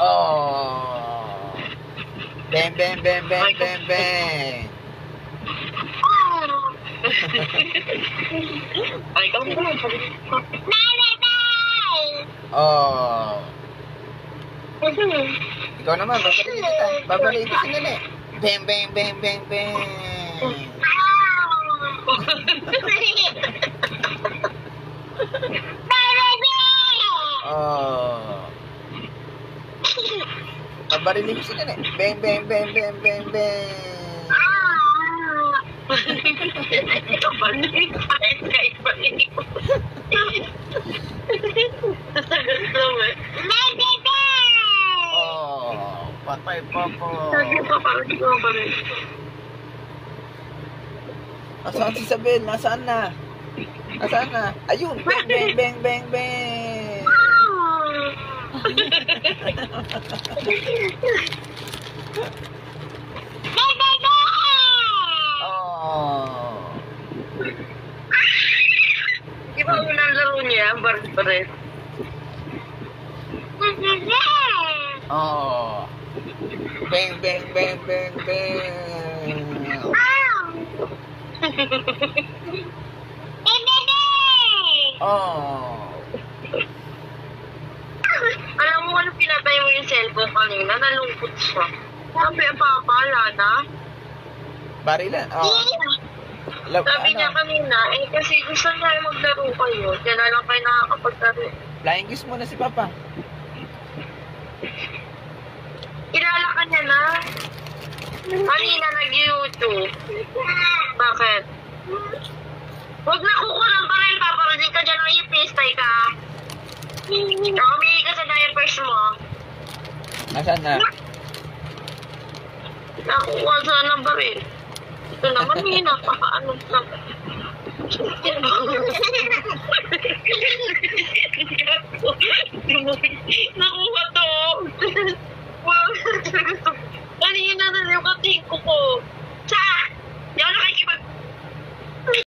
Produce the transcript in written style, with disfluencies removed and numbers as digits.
Oh. Bang, bang, bang, bang, bang, bang. Ay, ikaw naman. Oh. Ikaw naman, babalikin kita. Babalikin ko si Nene. Bang, bang, bang, bang, bang. Oh. Babalikin ko si Nene. Bang, bang, bang, bang, bang, bang. Kabalik. Kaibalik. Nasagot naman. Oh. Patay pa po. Sagot pa parang di ko pa rin. Nasaan si Isabel? Nasaan na? Nasaan na? Ayun! Bang, bang, bang, bang, bang! Oh! Di ba unang laro niya, Barbaret? Oh! Bang, bang, bang, bang, bang! Oh! Alam mo ano pinatay mo yung cellphone kanina? Nalungkot siya. Sabi, papala na. Barilan? Oh! Sabi niya kanina, kasi gusto niya maglaro kayo. Kaya na lang kayo nakakapaglaro. Flying kiss muna si Papa. Kilala ka niya na. Kanina nag-YouTube. Bakit? Huwag na kukulang pa rin, paparazin ka dyan ng ipistay ka. Umihi ka sa diapers mo. Nasaan na? Nakuha sana ba rin? Ito naman napaka-ano lang. Nakuha to. Wow, kanina na yung katingko ko. Sa! Di ako nakikipag